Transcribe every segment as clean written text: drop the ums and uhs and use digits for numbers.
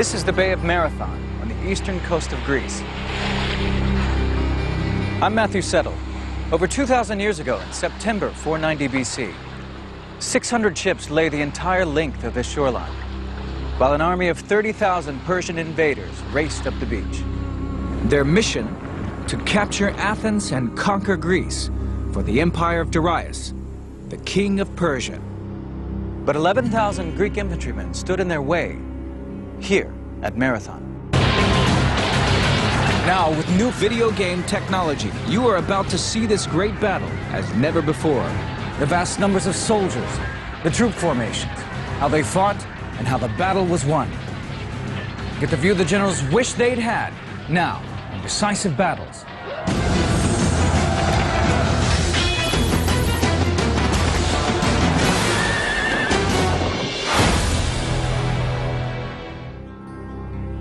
This is the Bay of Marathon on the eastern coast of Greece. I'm Matthew Settle. Over 2,000 years ago, in September 490 BC, 600 ships lay the entire length of this shoreline, while an army of 30,000 Persian invaders raced up the beach. Their mission? To capture Athens and conquer Greece for the empire of Darius, the king of Persia. But 11,000 Greek infantrymen stood in their way here at Marathon. Now, with new video game technology, you are about to see this great battle as never before. The vast numbers of soldiers, the troop formations, how they fought, and how the battle was won. Get the view the generals wish they'd had now in decisive battles.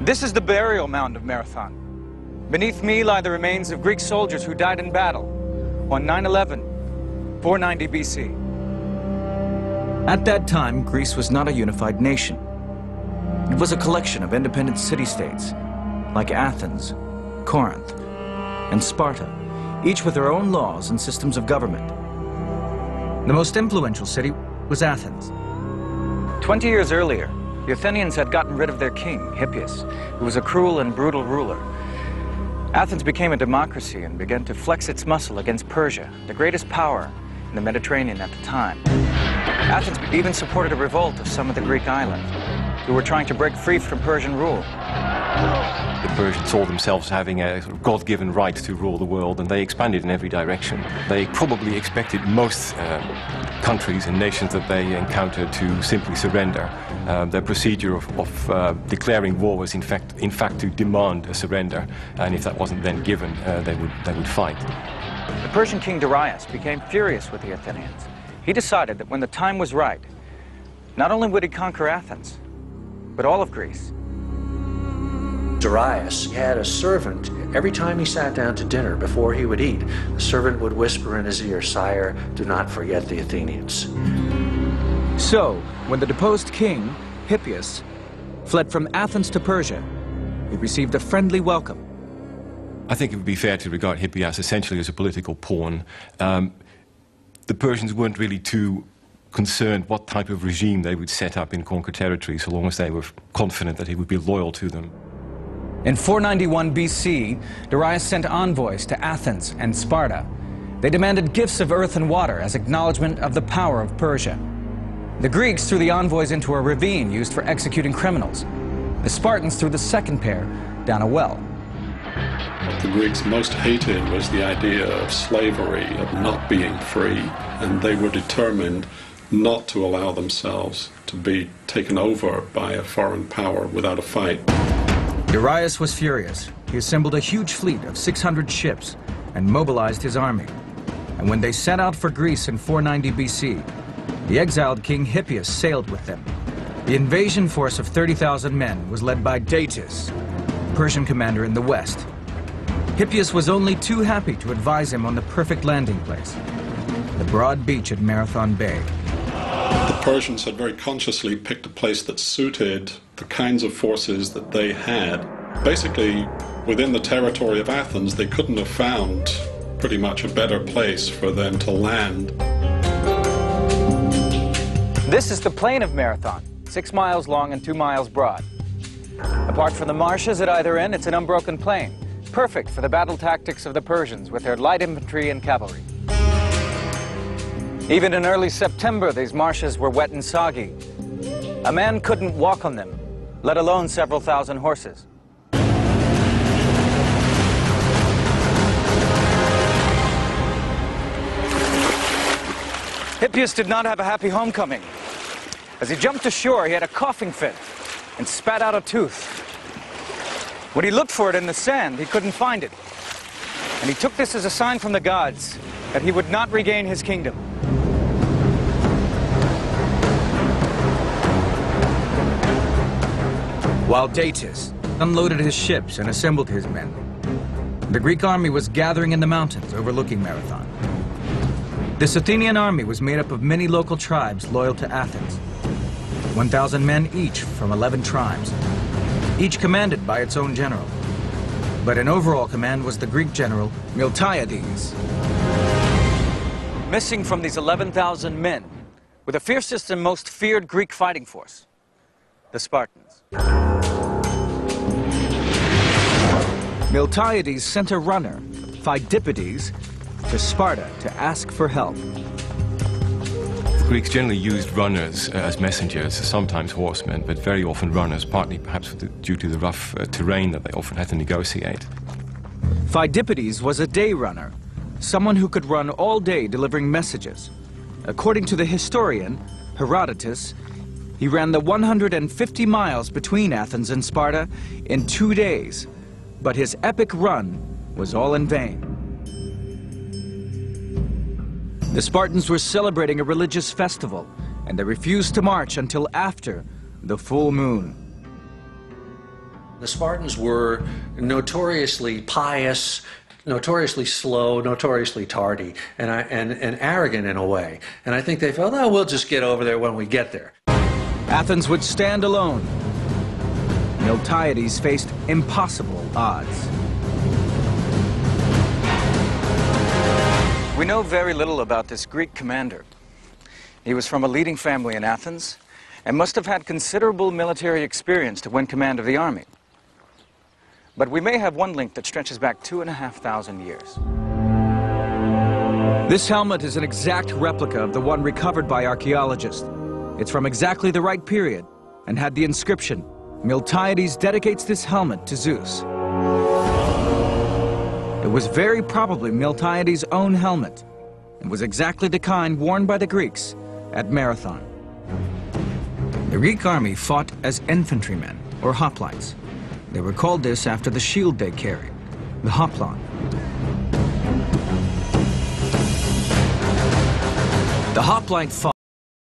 This is the burial mound of Marathon. Beneath me lie the remains of Greek soldiers who died in battle on 9/11, 490 BC. At that time, Greece was not a unified nation. It was a collection of independent city-states, like Athens, Corinth, and Sparta, each with their own laws and systems of government. The most influential city was Athens. 20 years earlier, the Athenians had gotten rid of their king, Hippias, who was a cruel and brutal ruler. Athens became a democracy and began to flex its muscle against Persia, the greatest power in the Mediterranean at the time. Athens even supported a revolt of some of the Greek islands, who were trying to break free from Persian rule. The Persians saw themselves having a sort of God-given right to rule the world, and they expanded in every direction. They probably expected most countries and nations that they encountered to simply surrender. Their procedure of declaring war was in fact to demand a surrender, and if that wasn't then given, they would fight. The Persian king Darius became furious with the Athenians. He decided that when the time was right, not only would he conquer Athens, but all of Greece. Darius had a servant. Every time he sat down to dinner, before he would eat, the servant would whisper in his ear, "Sire, do not forget the Athenians." So, when the deposed king, Hippias, fled from Athens to Persia, he received a friendly welcome. I think it would be fair to regard Hippias essentially as a political pawn. The Persians weren't really too concerned what type of regime they would set up in conquered territory, so long as they were confident that he would be loyal to them. In 491 BC, Darius sent envoys to Athens and Sparta. They demanded gifts of earth and water as acknowledgement of the power of Persia. The Greeks threw the envoys into a ravine used for executing criminals. The Spartans threw the second pair down a well. What the Greeks most hated was the idea of slavery, of not being free, and they were determined not to allow themselves to be taken over by a foreign power without a fight. Darius was furious. He assembled a huge fleet of 600 ships and mobilized his army. And when they set out for Greece in 490 BC, the exiled king Hippias sailed with them. The invasion force of 30,000 men was led by Datis, Persian commander in the west. Hippias was only too happy to advise him on the perfect landing place, the broad beach at Marathon Bay. The Persians had very consciously picked a place that suited the kinds of forces that they had. Basically, within the territory of Athens, they couldn't have found pretty much a better place for them to land. This is the plain of Marathon, 6 miles long and 2 miles broad. Apart from the marshes at either end, it's an unbroken plain, perfect for the battle tactics of the Persians with their light infantry and cavalry. Even in early September, these marshes were wet and soggy. A man couldn't walk on them, let alone several thousand horses. Hippias did not have a happy homecoming. As he jumped ashore, he had a coughing fit and spat out a tooth. When he looked for it in the sand, he couldn't find it. And he took this as a sign from the gods that he would not regain his kingdom. While Datis unloaded his ships and assembled his men, the Greek army was gathering in the mountains overlooking Marathon. This Athenian army was made up of many local tribes loyal to Athens, 1,000 men each from 11 tribes. each commanded by its own general. But in overall command was the Greek general Miltiades. Missing from these 11,000 men were the fiercest and most feared Greek fighting force, the Spartans. Miltiades sent a runner, Phidippides, to Sparta to ask for help. The Greeks generally used runners as messengers, sometimes horsemen, but very often runners, partly perhaps due to the rough terrain that they often had to negotiate. Phidippides was a day runner, someone who could run all day delivering messages. According to the historian Herodotus, he ran the 150 miles between Athens and Sparta in 2 days, but his epic run was all in vain. The Spartans were celebrating a religious festival, and they refused to march until after the full moon. The Spartans were notoriously pious, notoriously slow, notoriously tardy, and arrogant in a way. And I think they felt, oh, we'll just get over there when we get there. Athens would stand alone. Miltiades faced impossible odds. We know very little about this Greek commander. He was from a leading family in Athens and must have had considerable military experience to win command of the army. But we may have one link that stretches back 2,500 years. This helmet is an exact replica of the one recovered by archaeologists. It's from exactly the right period and had the inscription, "Miltiades dedicates this helmet to Zeus." It was very probably Miltiades' own helmet and was exactly the kind worn by the Greeks at Marathon. The Greek army fought as infantrymen, or hoplites. They were called this after the shield they carried, the hoplon. The hoplite fought